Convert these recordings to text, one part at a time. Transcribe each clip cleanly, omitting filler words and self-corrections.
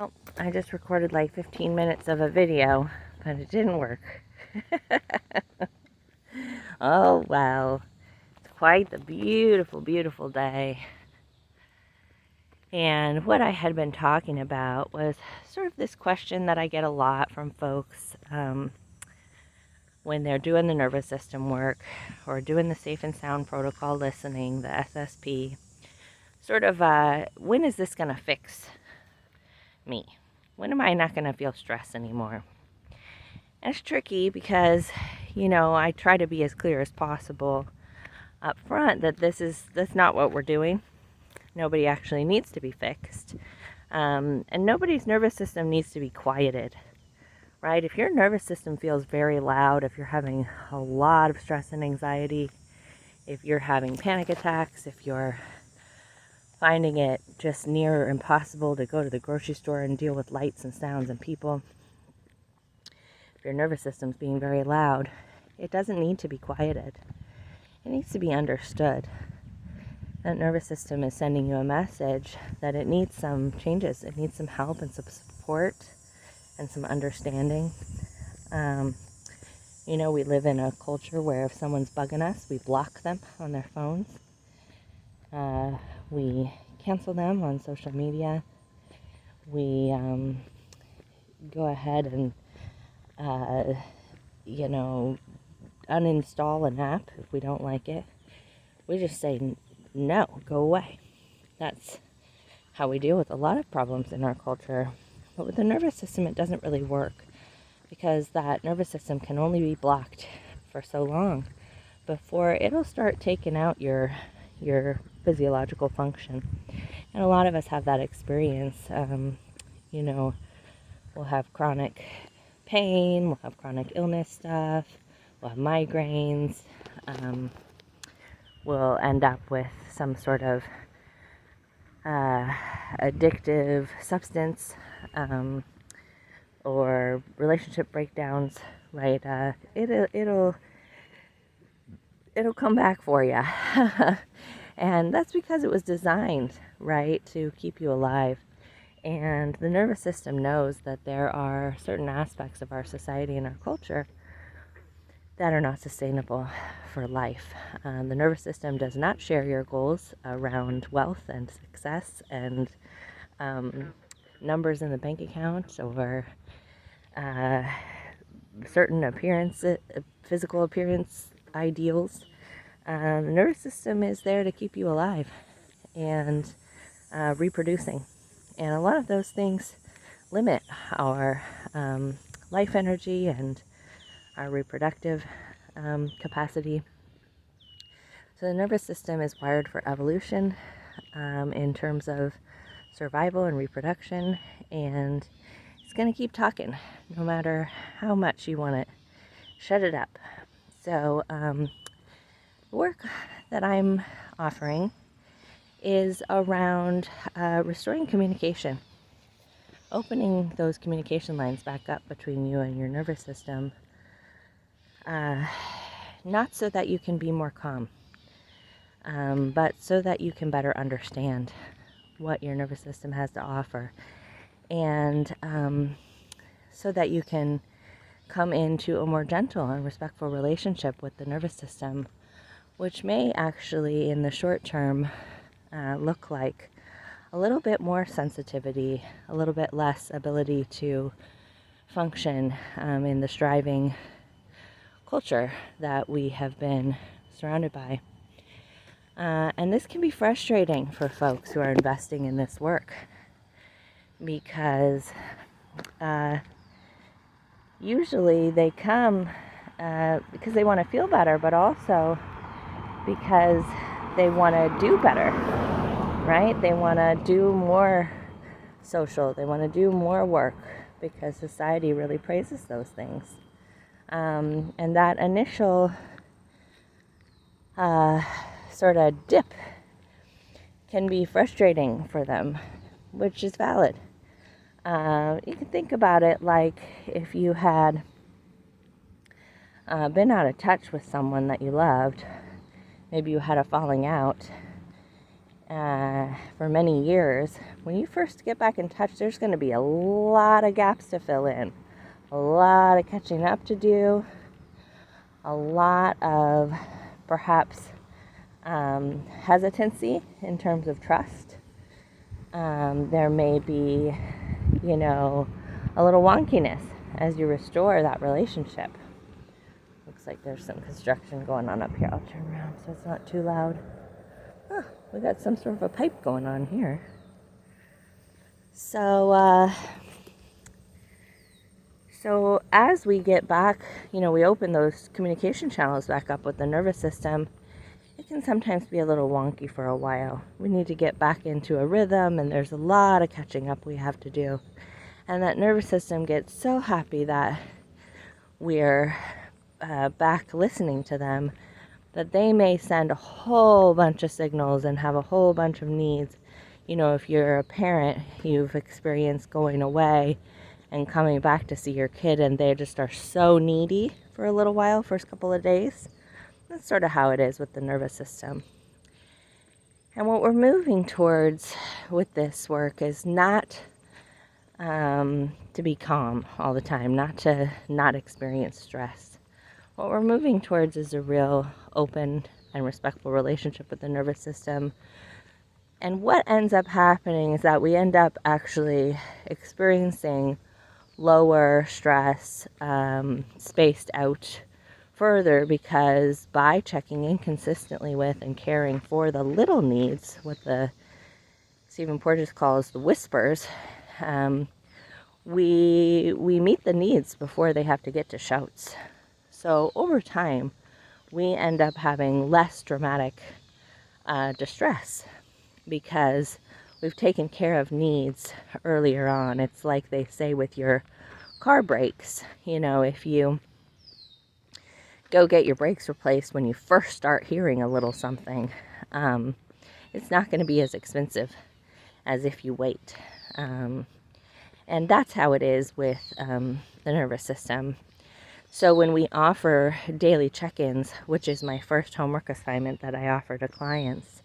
Well, I just recorded like 15 minutes of a video, but it didn't work. Oh, well, it's quite the beautiful, beautiful day. And what I had been talking about was sort of this question that I get a lot from folks when they're doing the nervous system work or doing the safe and sound protocol listening, the SSP. Sort of, when is this going to fix me? When am I not going to feel stress anymore? And it's tricky because, I try to be as clear as possible up front that that's not what we're doing. Nobody actually needs to be fixed. And nobody's nervous system needs to be quieted, right? If your nervous system feels very loud, if you're having a lot of stress and anxiety, if you're having panic attacks, if you're finding it just near impossible to go to the grocery store and deal with lights and sounds and people, if your nervous system's being very loud, it doesn't need to be quieted. It needs to be understood. That nervous system is sending you a message that it needs some changes. It needs some help and some support and some understanding. We live in a culture where if someone's bugging us, we block them on their phones. We cancel them on social media. We go ahead and, uninstall an app if we don't like it. We just say, no, go away. That's how we deal with a lot of problems in our culture. But with the nervous system, it doesn't really work because that nervous system can only be blocked for so long before it'll start taking out your physiological function. And a lot of us have that experience. We'll have chronic pain, we'll have chronic illness stuff, we'll have migraines, we'll end up with some sort of addictive substance or relationship breakdowns, right? It'll come back for you. And that's because it was designed, right, to keep you alive. And the nervous system knows that there are certain aspects of our society and our culture that are not sustainable for life. The nervous system does not share your goals around wealth and success and numbers in the bank account or certain physical appearance ideals. The nervous system is there to keep you alive and reproducing. And a lot of those things limit our life energy and our reproductive capacity. So the nervous system is wired for evolution in terms of survival and reproduction, and it's going to keep talking no matter how much you want to shut it up. So the work that I'm offering is around restoring communication, opening those communication lines back up between you and your nervous system, not so that you can be more calm, but so that you can better understand what your nervous system has to offer, and so that you can come into a more gentle and respectful relationship with the nervous system, which may actually, in the short term, look like a little bit more sensitivity, a little bit less ability to function in the striving culture that we have been surrounded by. And this can be frustrating for folks who are investing in this work because usually they come because they want to feel better, but also because they want to do better, right? They want to do more social, they want to do more work because society really praises those things. And that initial sort of dip can be frustrating for them, which is valid. You can think about it like if you had been out of touch with someone that you loved. Maybe you had a falling out, for many years, when you first get back in touch, there's going to be a lot of gaps to fill in, a lot of catching up to do, a lot of perhaps hesitancy in terms of trust. There may be, a little wonkiness as you restore that relationship. Looks like there's some construction going on up here. I'll turn around so it's not too loud. We got some sort of a pipe going on here. So as we get back, we open those communication channels back up with the nervous system, it can sometimes be a little wonky for a while. We need to get back into a rhythm, and there's a lot of catching up we have to do. And that nervous system gets so happy that we're back listening to them, that they may send a whole bunch of signals and have a whole bunch of needs. If you're a parent, you've experienced going away and coming back to see your kid, and they just are so needy for a little while, first couple of days. That's sort of how it is with the nervous system. And what we're moving towards with this work is not to be calm all the time, not to not experience stress. What we're moving towards is a real open and respectful relationship with the nervous system. And what ends up happening is that we end up actually experiencing lower stress, spaced out further, because by checking in consistently with and caring for the little needs, what the Stephen Porges calls the whispers, we meet the needs before they have to get to shouts. So over time, we end up having less dramatic distress because we've taken care of needs earlier on. It's like they say with your car brakes. If you go get your brakes replaced when you first start hearing a little something, it's not going to be as expensive as if you wait. And that's how it is with the nervous system. So when we offer daily check-ins, which is my first homework assignment that I offer to clients,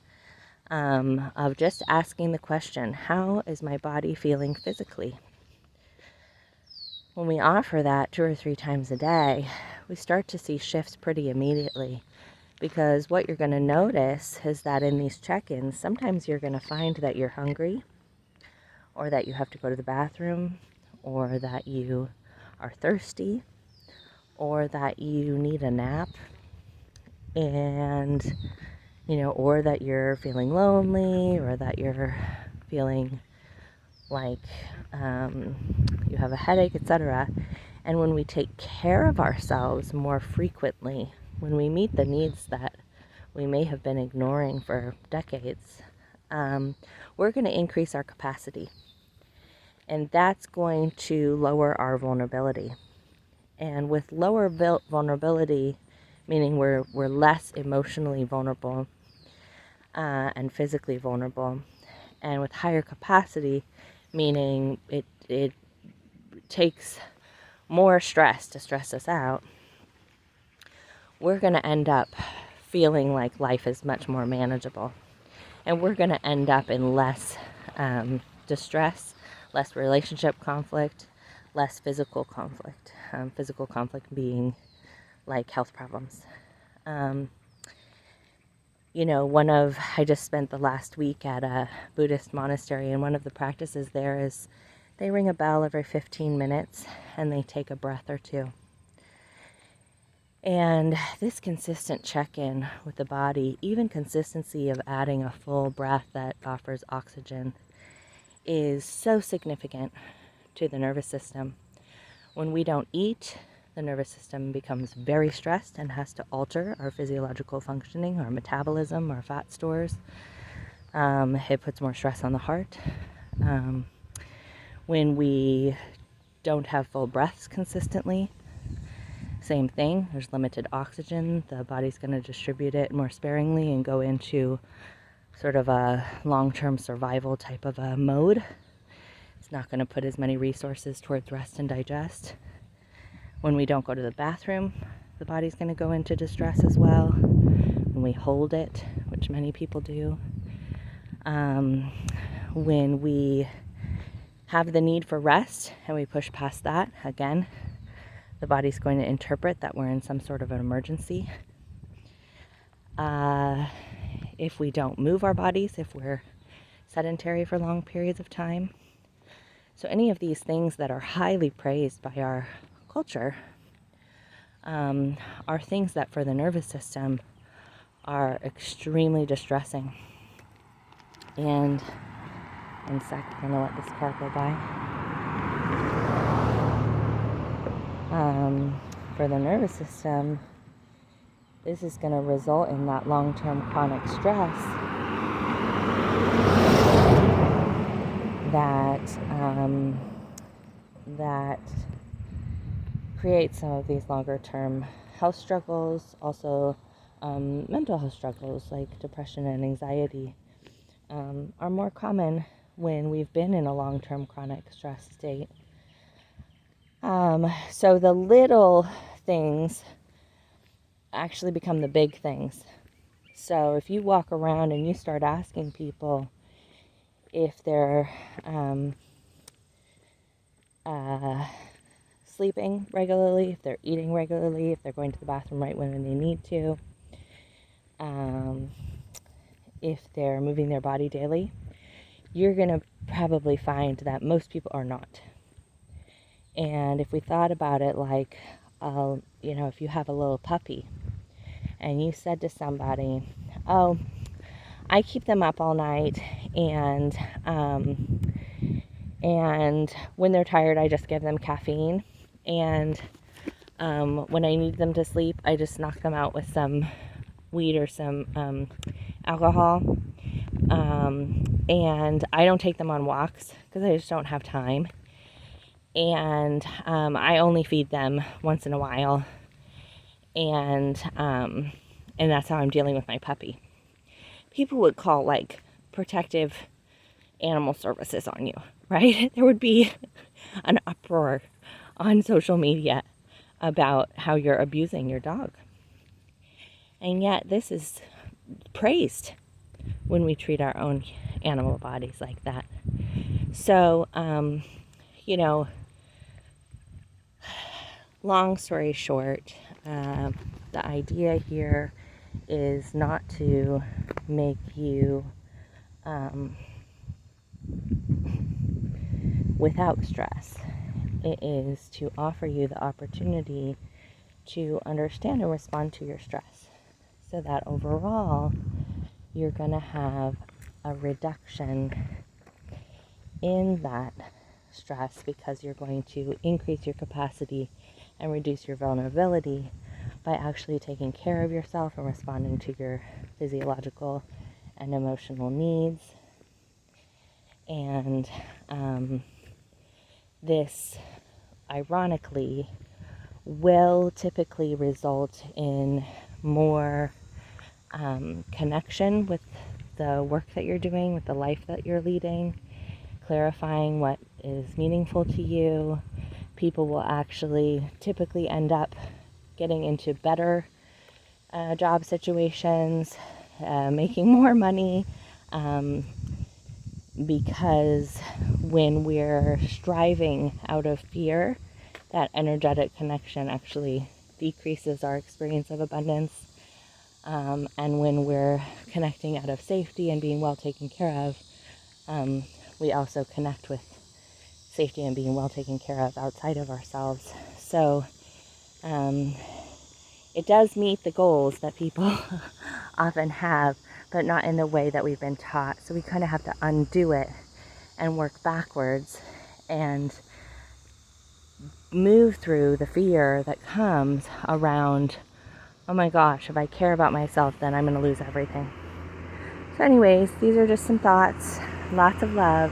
of just asking the question, how is my body feeling physically? When we offer that 2 or 3 times a day, we start to see shifts pretty immediately, because what you're going to notice is that in these check-ins, sometimes you're going to find that you're hungry, or that you have to go to the bathroom, or that you are thirsty, or that you need a nap, and or that you're feeling lonely, or that you're feeling like you have a headache, etc. And when we take care of ourselves more frequently, when we meet the needs that we may have been ignoring for decades, we're going to increase our capacity. And that's going to lower our vulnerability. And with lower vulnerability, meaning we're less emotionally vulnerable and physically vulnerable, and with higher capacity, meaning it takes more stress to stress us out, we're going to end up feeling like life is much more manageable. And we're going to end up in less distress, less relationship conflict, less physical conflict. Physical conflict being like health problems. I just spent the last week at a Buddhist monastery, and one of the practices there is they ring a bell every 15 minutes and they take a breath or two. And this consistent check-in with the body, even consistency of adding a full breath that offers oxygen, is so significant to the nervous system. When we don't eat, the nervous system becomes very stressed and has to alter our physiological functioning, our metabolism, our fat stores. It puts more stress on the heart. When we don't have full breaths consistently, same thing. There's limited oxygen. The body's going to distribute it more sparingly and go into sort of a long-term survival type of a mode. It's not going to put as many resources towards rest and digest. When we don't go to the bathroom, the body's going to go into distress as well. When we hold it, which many people do, When we have the need for rest and we push past that, again, the body's going to interpret that we're in some sort of an emergency. If we don't move our bodies, if we're sedentary for long periods of time. So any of these things that are highly praised by our culture are things that for the nervous system are extremely distressing. And in a sec, I'm gonna let this car go by. For the nervous system, this is going to result in that long-term chronic stress that creates some of these longer-term health struggles, also mental health struggles like depression and anxiety are more common when we've been in a long-term chronic stress state. So the little things actually become the big things. So if you walk around and you start asking people if they're sleeping regularly, if they're eating regularly, if they're going to the bathroom right when they need to, if they're moving their body daily, you're going to probably find that most people are not. And if we thought about it like, if you have a little puppy and you said to somebody, oh, I keep them up all night and when they're tired, I just give them caffeine. And when I need them to sleep, I just knock them out with some weed or some alcohol. And I don't take them on walks because I just don't have time. And I only feed them once in a while, and that's how I'm dealing with my puppy. People would call like protective animal services on you, right? There would be an uproar on social media about how you're abusing your dog. And yet this is praised when we treat our own animal bodies like that. So, long story short, the idea here is not to make you without stress. It is to offer you the opportunity to understand and respond to your stress so that overall you're going to have a reduction in that stress because you're going to increase your capacity and reduce your vulnerability by actually taking care of yourself and responding to your physiological and emotional needs. And this, ironically, will typically result in more connection with the work that you're doing, with the life that you're leading, clarifying what is meaningful to you. People will actually typically end up getting into better job situations, making more money, because when we're striving out of fear, that energetic connection actually decreases our experience of abundance. And when we're connecting out of safety and being well taken care of, we also connect with safety and being well taken care of outside of ourselves. So it does meet the goals that people often have, but not in the way that we've been taught. So we kind of have to undo it and work backwards and move through the fear that comes around, oh my gosh, if I care about myself, then I'm going to lose everything. So anyways, these are just some thoughts. Lots of love.